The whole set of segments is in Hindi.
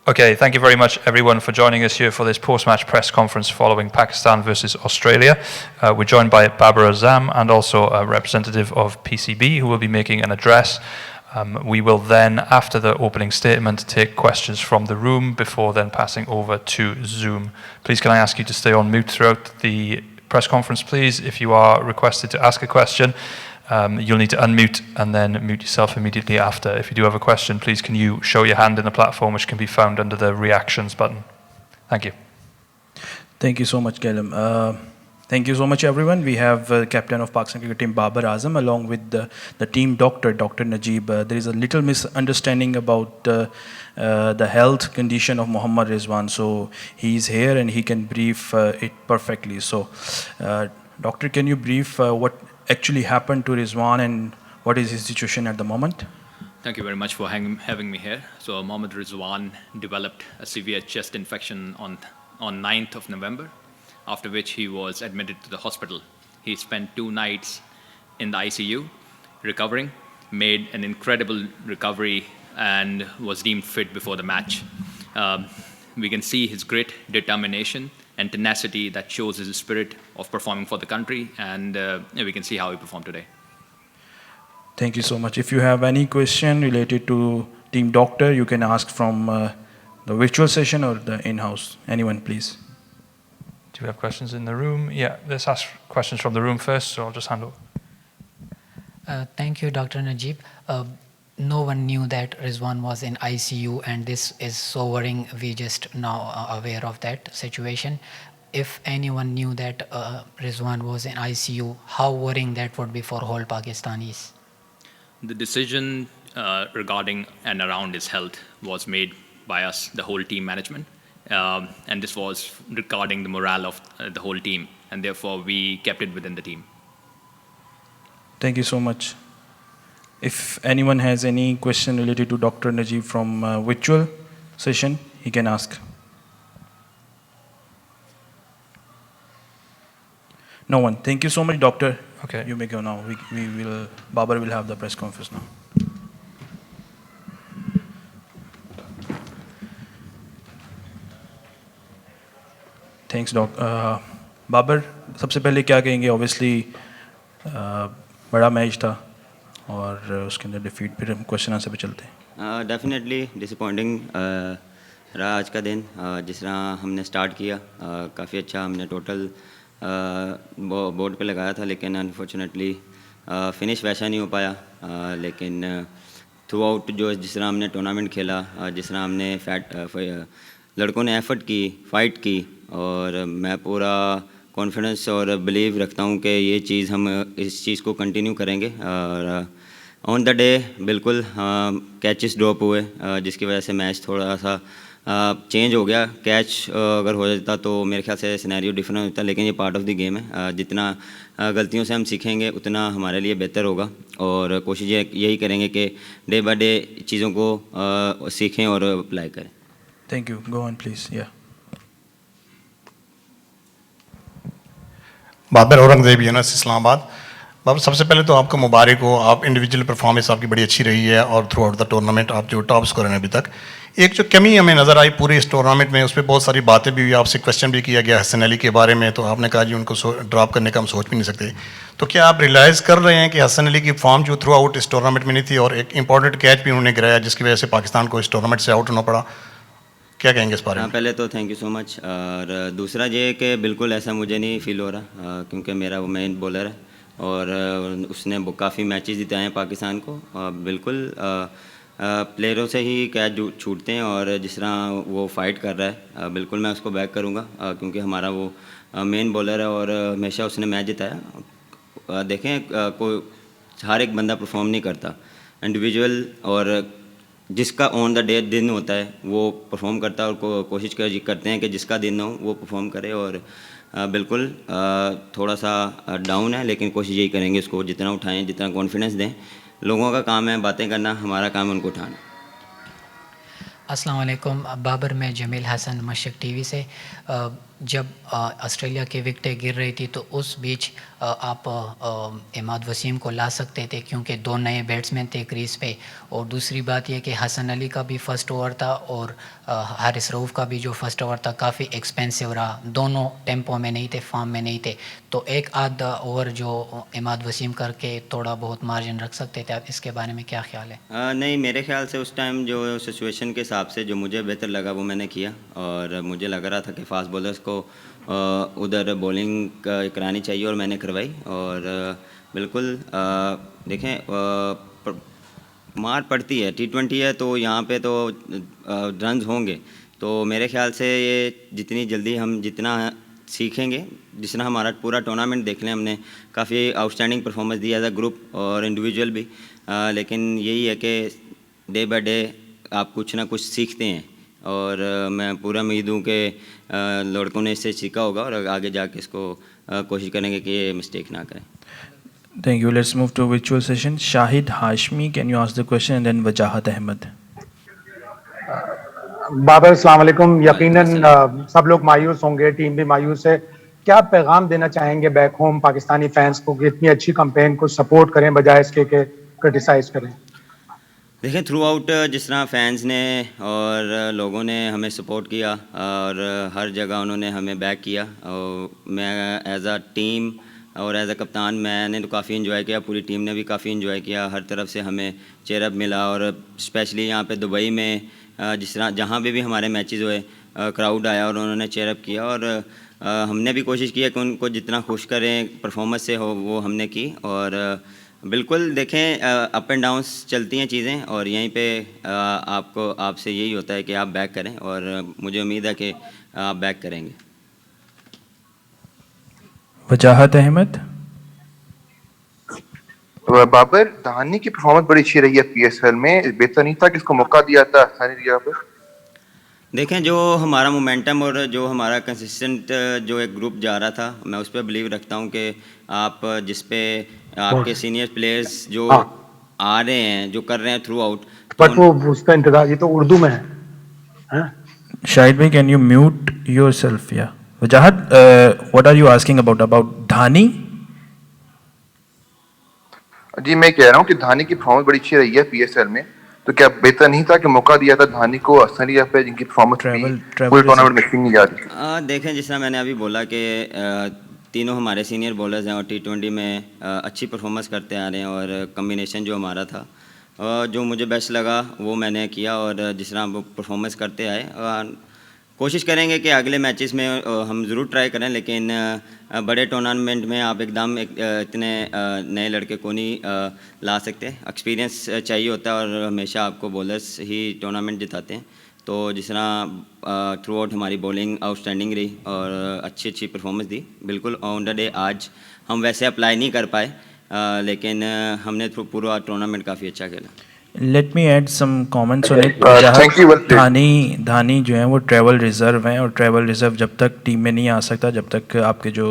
Okay, thank you very much everyone for joining us here for this post-match press conference following Pakistan versus Australia. We're joined by Babar Azam and also a representative of PCB who will be making an address. We will then, after the opening statement, take questions from the room before then passing over to Zoom. Please can I ask you to stay on mute throughout the press conference, please. If you are requested to ask a question, you'll need to unmute and then mute yourself immediately after. If you do have a question, please can you show your hand in the platform, which can be found under the reactions button. Thank you. Thank you so much, Callum. Thank you so much, everyone. We have captain of Pakistan cricket team Babar Azam along with the team doctor, Dr. Najib. There is a little misunderstanding about the health condition of Mohammad Rizwan. So he's here and he can brief it perfectly. So, doctor, can you brief what actually happened to Rizwan and what is his situation at the moment? Thank you very much for having me here. So Mohammad Rizwan developed a severe chest infection on 9th of November, after which he was admitted to the hospital. He spent 2 nights in the ICU recovering, made an incredible recovery and was deemed fit before the match. We can see his grit, determination and tenacity that shows his spirit of performing for the country, and we can see how he performed today. Thank you so much. If you have any question related to team doctor, you can ask from the virtual session or the in-house. Anyone, please. Do we have questions in the room? Yeah, let's ask questions from the room first, so I'll just hand over. Thank you, Dr. Najib. No one knew that Rizwan was in ICU, and this is so worrying. We just now are aware of that situation. If anyone knew that Rizwan was in ICU, how worrying that would be for whole Pakistanis? The decision regarding and around his health was made by us, the whole team management. And this was regarding the morale of the whole team, and therefore we kept it within the team. Thank you so much. If anyone has any question related to Dr. Najib from virtual session, he can ask. No one. Thank you so much, doctor. Okay. You may go now. Babar will have the press conference now. Thanks, Doc. Babar, सबसे पहले क्या कहेंगे? Obviously, बड़ा मैच था और उसके अंदर डिफीट, फिर हम क्वेश्चन आंसर पे चलते हैं. डेफिनेटली डिसअपॉइंटिंग रहा आज का दिन. जिस तरह हमने स्टार्ट किया काफ़ी अच्छा हमने टोटल बोर्ड पे लगाया था, लेकिन अनफॉर्चुनेटली फिनिश वैसा नहीं हो पाया. लेकिन थ्रू आउट जिस तरह हमने टूर्नामेंट खेला, जिस तरह हमने लड़कों ने एफर्ट की, फ़ाइट की, और मैं पूरा कॉन्फिडेंस और बिलीव रखता हूँ कि ये चीज़ हम इस चीज़ को कंटिन्यू करेंगे. और ऑन द डे बिल्कुल कैचेस ड्रॉप हुए, जिसकी वजह से मैच थोड़ा सा चेंज हो गया. कैच अगर हो जाता तो मेरे ख्याल से सिनेरियो डिफरेंट होता, लेकिन ये पार्ट ऑफ द गेम है. जितना गलतियों से हम सीखेंगे उतना हमारे लिए बेहतर होगा, और कोशिश यही करेंगे कि डे बाय डे चीज़ों को सीखें और अप्लाई करें. Thank you. Go on please. या बाबर औरंगजेब यूनिस इस्लामाबाद. बाबर, सबसे पहले तो आपको मुबारक हो. आप इंडिविजुअल परफॉर्मेंस आपकी बड़ी अच्छी रही है और थ्रू आउट द टूर्नामेंट आप जो टॉप स्कोर हैं अभी तक. एक जो कमी हमें नज़र आई पूरे इस टूर्नामेंट में, उस पर बहुत सारी बातें भी हुई, आपसे क्वेश्चन भी किया गया हसन अली के बारे में, तो आपने कहा जी उनको ड्रॉप करने का हम सोच भी नहीं सकते. तो क्या आप रियलाइज़ कर रहे हैं कि हसन अली की फॉर्म जो थ्रू आउट इस टूर्नामेंट में नहीं थी, और एक इंपॉर्टेंट कैच भी उन्होंने गिराया जिसकी वजह से पाकिस्तान को इस टूर्नामेंट से आउट होना पड़ा? क्या कहेंगे इस बारे में? पहले तो थैंक यू सो मच. और दूसरा ये कि बिल्कुल ऐसा मुझे नहीं फील हो रहा, क्योंकि मेरा वो मेन बॉलर है और उसने काफ़ी मैचेस जिताए हैं पाकिस्तान को. बिल्कुल प्लेयरों से ही कैच छूटते हैं, और जिस तरह वो फाइट कर रहा है बिल्कुल मैं उसको बैक करूँगा, क्योंकि हमारा वो मेन बॉलर है और हमेशा उसने मैच जिताया. देखें कोई हर एक बंदा परफॉर्म नहीं करता, इंडिविजुअल और जिसका ऑन द डे दिन होता है वो परफॉर्म करता है, और कोशिश करते हैं कि जिसका दिन हो वो परफॉर्म करे. और बिल्कुल थोड़ा सा डाउन है, लेकिन कोशिश यही करेंगे इसको जितना उठाएं, जितना कॉन्फिडेंस दें. लोगों का काम है बातें करना, हमारा काम है उनको उठाना. अस्सलाम वालेकुम. बाबर, मैं जमील हसन मशक टीवी से. जब ऑस्ट्रेलिया की विकेटें गिर रही थी तो उस बीच आप इमाद वसीम को ला सकते थे, क्योंकि 2 नए बैट्समैन थे क्रीज पे। और दूसरी बात यह कि हसन अली का भी फर्स्ट ओवर था और हारिस रऊफ़ का भी जो फर्स्ट ओवर था काफ़ी एक्सपेंसिव रहा। दोनों टेम्पो में नहीं थे, फॉर्म में नहीं थे, तो एक आध ओवर जो इमाद वसीम करके थोड़ा बहुत मार्जिन रख सकते थे। आप इसके बारे में क्या ख्याल है? नहीं, मेरे ख्याल से उस टाइम जो सिचुएशन के हिसाब से जो मुझे बेहतर लगा वो मैंने किया, और मुझे लग रहा था कि फास्ट बॉलर्स को उधर बॉलिंग करानी चाहिए और मैंने करवाई। और बिल्कुल देखें, मार पड़ती है, T20 है तो यहाँ पे तो रन्स होंगे। तो मेरे ख्याल से ये जितनी जल्दी हम जितना सीखेंगे, जितना हमारा पूरा टूर्नामेंट देख लें, हमने काफ़ी आउटस्टैंडिंग परफॉर्मेंस दी एज अ ग्रुप और इंडिविजुअल भी। लेकिन यही है कि डे बाय डे आप कुछ ना कुछ सीखते हैं, और मैं पूरा उम्मीद हूँ कि लड़कों ने इससे सीखा होगा और आगे जाके इसको कोशिश करेंगे कि ये मिस्टेक ना करें। Thank you. Let's move to virtual session. Shahid Hashmi, can you ask the question, and then Wajahat Ahmed. Babar अस्सलाम वालेकुम। यकीनन सब लोग मायूस होंगे, टीम भी मायूस है। क्या पैगाम देना चाहेंगे बैक होम पाकिस्तानी फैंस को कि इतनी अच्छी कैंपेन को सपोर्ट करें बजाय इसके कि क्रिटिसाइज करें? देखें, थ्रू आउट जिस तरह फैंस ने और लोगों ने हमें सपोर्ट किया और हर जगह उन्होंने हमें बैक किया, और मैं एज अ टीम और एज अ कप्तान मैंने तो काफ़ी इन्जॉय किया, पूरी टीम ने भी काफ़ी इन्जॉय किया। हर तरफ से हमें चेयरअप मिला, और स्पेशली यहाँ पे दुबई में जिस तरह जहाँ भी हमारे मैचेस हुए क्राउड आया और उन्होंने चेयरअप किया, और हमने भी कोशिश की है कि उनको जितना खुश करें परफॉर्मेंस से हो वो हमने की। और बिल्कुल देखें, अप एंड डाउन्स चलती हैं चीज़ें, और यहीं पे आपसे यही होता है कि आप बैक करें, और मुझे उम्मीद है कि आप बैक करेंगे। Wajahat Ahmed. बाबर, धानी की परफॉर्मेंस बड़ी अच्छी रही है PSL में, बेहतर नहीं था कि इसको मौका दिया था हसन एरिया पर? देखें, जो हमारा मोमेंटम और जो हमारा कंसिस्टेंट जो एक ग्रुप जा रहा था, मैं उस पर बिलीव रखता हूं कि आप जिस पे आपके सीनियर प्लेयर्स जो आ रहे हैं, जो कर रहे हैं थ्रू आउट, बट वो उसका इंतजार, ये तो उर्दू में है। Shahid bhai, can you mute yourself? Yeah. Wajahat, what are you asking about Dhani? जी, मैं कह रहा हूँ कि धानी की परफॉर्मेंस बड़ी अच्छी रही है PSL में, तो क्या बेहतर नहीं था कि मौका दिया था धानी को हसन एरिया पे, जिनकी परफॉर्मेंस पूरे टूर्नामेंट में मिक्सिंग नहीं जा रही? देखें, जिस तरह मैंने अभी बोला कि तीनों हमारे सीनियर बॉलर्स हैं और T20 में अच्छी परफॉर्मेंस करते आ रहे हैं, और कम्बिनेशन जो हमारा था जो मुझे बेस्ट लगा वो मैंने किया, और जिस तरह वो परफॉर्मेंस करते आए, कोशिश करेंगे कि अगले मैचेस में हम ज़रूर ट्राई करें। लेकिन बड़े टूर्नामेंट में आप एकदम इतने नए लड़के को नहीं ला सकते, एक्सपीरियंस चाहिए होता है, और हमेशा आपको बॉलर्स ही टूर्नामेंट जिताते हैं। तो जिस तरह थ्रू आउट हमारी बॉलिंग आउटस्टैंडिंग रही और अच्छी परफॉर्मेंस दी। बिल्कुल ऑन द डे आज हम वैसे अप्लाई नहीं कर पाए, लेकिन हमने थ्रू पूरा टूर्नामेंट काफ़ी अच्छा खेला। Let me add some comments on it. Thank you, well played. धानी जो है वो ट्रैवल रिज़र्व हैं, और ट्रैवल रिज़र्व जब तक टीम में नहीं आ सकता, जब तक आपके जो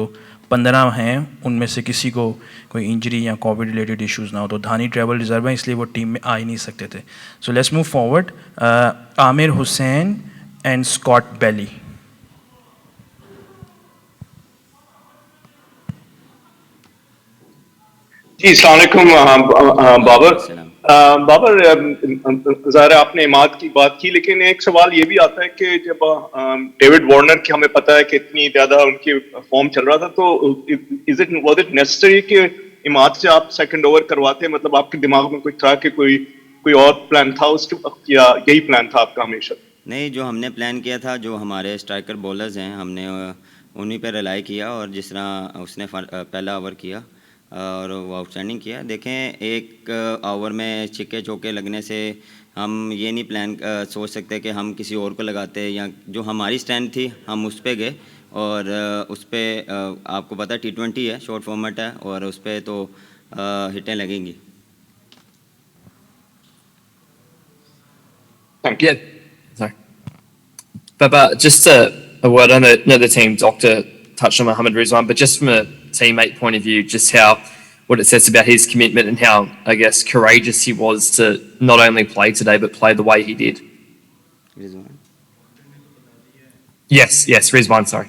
15 हैं उनमें से किसी को कोई इंजरी या कोविड रिलेटेड इश्यूज़ ना हो, तो धानी ट्रैवल रिज़र्व हैं, इसलिए वो टीम में आ ही नहीं सकते थे। So let's move forward. Aamir Hussain and Scott Bailey. जी, अस्सलाम वालेकुम बाबर। बाबर, ज़ाहिर है आपने इमाद की बात की, लेकिन एक सवाल ये भी आता है कि जब डेविड वार्नर की हमें पता है कि इतनी ज़्यादा उनकी फॉर्म चल रहा था, तो वाज इट नेसेसरी कि इमाद से आप सेकंड ओवर करवाते? मतलब आपके दिमाग में कोई था कि कोई और प्लान था उसके, या यही प्लान था आपका हमेशा? नहीं, जो हमने प्लान किया था, जो हमारे स्ट्राइकर बॉलर्स हैं, हमने उन्हीं पर रिलाई किया, और जिस तरह उसने पहला ओवर किया और वो आउटस्टैंडिंग किया। देखें, एक ओवर में छिक्के चौके लगने से हम ये नहीं प्लान सोच सकते कि हम किसी और को लगाते, या जो हमारी स्टैंड थी हम उस पर गए, और उस पर आपको पता है T20 है, शॉर्ट फॉर्मेट है, और उस पर तो हिटें लगेंगी। Thank you. Sorry. But just a word, I know the team doctor touched on Mohammad Rizwan, but just from a teammate point of view, just what it says about his commitment and how, I guess, courageous he was to not only play today, but play the way he did. Rizwan? Yes, Rizwan, sorry.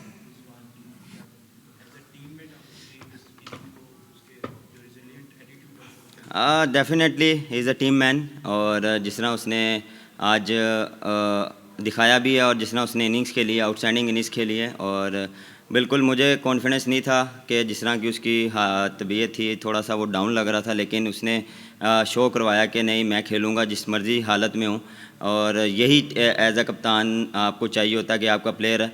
Definitely he is a team man, और जिस तरह उसने आज दिखाया भी है और जिस तरह उसने इनिंग्स खेली है, आउटस्टैंडिंग इनिंग्स खेली है, और बिल्कुल मुझे कॉन्फिडेंस नहीं था कि जिस तरह की उसकी तबीयत थी, थोड़ा सा वो डाउन लग रहा था, लेकिन उसने शो करवाया कि नहीं मैं खेलूँगा जिस मर्ज़ी हालत में हूँ, और यही एज अ कप्तान आपको चाहिए होता है कि आपका प्लेयर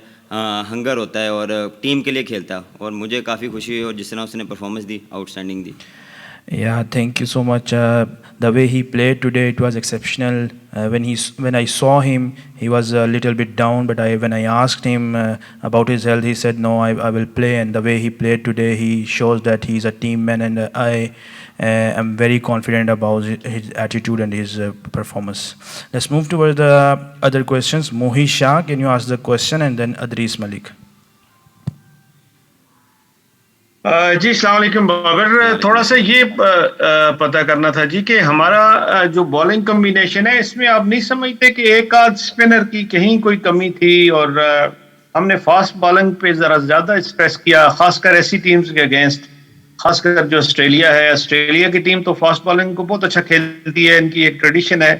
हंगर होता है और टीम के लिए खेलता है, और मुझे काफ़ी खुशी हुई और जिस तरह उसने performance the, outstanding the. Yeah, thank you so much. The way he played today, it was exceptional. When I saw him, he was a little bit down. But when I asked him about his health, he said, "No, I will play." And the way he played today, he shows that he's a team man, and I am very confident about his attitude and his performance. Let's move towards the other questions. Mohit Shah, can you ask the question, and then Adris Malik. जी अस्सलाम वालेकुम बाबर, थोड़ा सा ये पता करना था जी कि हमारा जो बॉलिंग कॉम्बिनेशन है इसमें आप नहीं समझते कि एक आध स्पिनर की कहीं कोई कमी थी, और हमने फास्ट बॉलिंग पे ज़रा ज़्यादा स्ट्रेस किया, खासकर ऐसी टीम्स के अगेंस्ट, खासकर जो ऑस्ट्रेलिया है। ऑस्ट्रेलिया की टीम तो फास्ट बॉलिंग को बहुत अच्छा खेलती है, इनकी एक ट्रेडिशन है।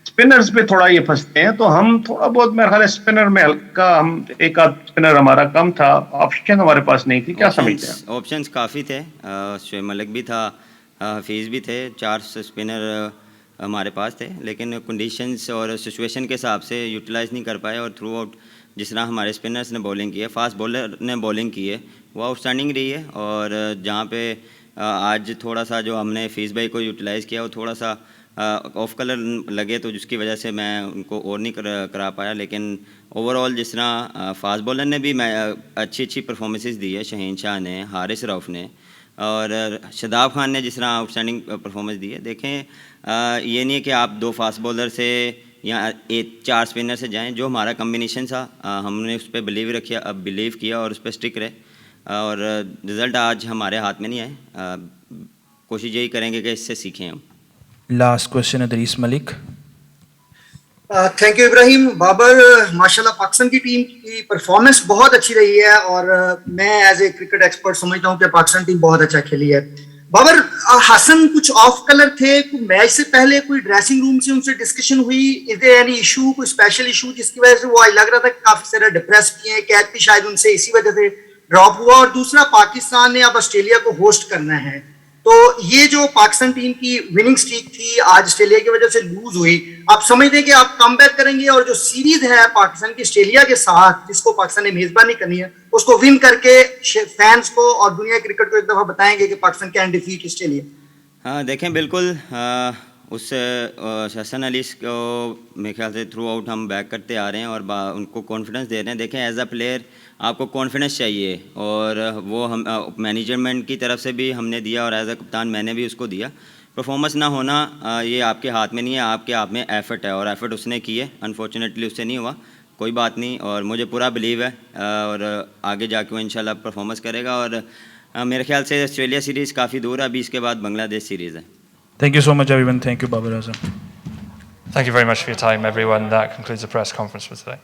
स्पिनर्स पे थोड़ा ये फंसते हैं, तो हम थोड़ा बहुत मेरे ख्याल है स्पिनर में हल्का, हम एक आध स्पिनर हमारा कम था, ऑप्शन हमारे पास नहीं थी। क्या समझते हैं? ऑप्शंस काफ़ी थे, शोएब मलिक भी था, हफीज़ भी थे, 4 स्पिनर हमारे पास थे, लेकिन कंडीशंस और सिचुएशन के हिसाब से यूटिलाइज़ नहीं कर पाए, और थ्रू आउट जिस तरह हमारे स्पिनर्स ने बॉलिंग की है, फास्ट बॉलर ने बॉलिंग की है, वो आउटस्टैंडिंग रही है। और जहाँ पे आज थोड़ा सा जो हमने हफीज़ भाई को यूटिलाइज़ किया वो थोड़ा सा ऑफ कलर लगे, तो जिसकी वजह से मैं उनको और नहीं करा पाया, लेकिन ओवरऑल जिस तरह फास्ट बॉलर ने भी अच्छी परफॉर्मेंसेस दी है, शहीन शाह ने, हारिस रऊफ़ ने और शदाब खान ने जिस तरह आउटस्टैंडिंग परफॉर्मेंस दी है। देखें ये नहीं है कि आप 2 फास्ट बॉलर से या 4 स्पिनर से जाएं, जो हमारा कम्बिनेशन था हमने उस पर बिलीव किया और उस पर स्टिक रहे, और रिज़ल्ट आज हमारे हाथ में नहीं आए। कोशिश यही करेंगे कि इससे सीखें हम। Last question, Adris Malik. Thank you Ibrahim. Babar, माशाल्लाह पाकिस्तान की टीम की परफॉर्मेंस बहुत अच्छी रही है, और मैं एज ए क्रिकेट एक्सपर्ट समझता हूं कि पाकिस्तान टीम बहुत अच्छा खेली है। बाबर, हसन कुछ ऑफ कलर थे, मैच से पहले कोई ड्रेसिंग रूम से उनसे डिस्कशन हुई? इज देयर एनी इशू, कोई स्पेशल इशू जिसकी वजह से वो लग रहा था कि काफी सारा डिप्रेस किए हैं, कैद भी शायद उनसे इसी वजह से ड्रॉप हुआ? और दूसरा, पाकिस्तान ने अब ऑस्ट्रेलिया को होस्ट करना है, तो ये जो पाकिस्तान टीम की विनिंग स्ट्रीक थी आज ऑस्ट्रेलिया की वजह से लूज हुई, आप समझते हैं कि आप कम बैक करेंगे और जो सीरीज है पाकिस्तान की ऑस्ट्रेलिया के साथ जिसको पाकिस्तान ने मेजबानी करनी है उसको विन करके फैंस को और दुनिया क्रिकेट को एक दफा बताएंगे कि पाकिस्तान कैन डिफीट ऑस्ट्रेलिया? हाँ देखें, बिल्कुल उस हसन अली को मेरे ख्याल से थ्रू आउट हम बैक करते आ रहे हैं और उनको कॉन्फिडेंस दे रहे हैं। देखें एज अ प्लेयर आपको कॉन्फिडेंस चाहिए, और वो हम मैनेजमेंट की तरफ से भी हमने दिया और एज अ कप्तान मैंने भी उसको दिया। परफॉर्मेंस ना होना ये आपके हाथ में नहीं है, आपके हाथ में एफर्ट है, और एफर्ट उसने की है। अनफॉर्चुनेटली उससे नहीं हुआ, कोई बात नहीं, और मुझे पूरा बिलीव है और आगे जाके वो इंशाल्लाह परफॉर्मेंस करेगा। और मेरे ख्याल से ऑस्ट्रेलिया सीरीज़ काफ़ी दूर है, अभी इसके बाद बांग्लादेश सीरीज़ है। Thank you so much, everyone. Thank you, Babar Azam. Thank you very much for your time, everyone. That concludes the press conference for today.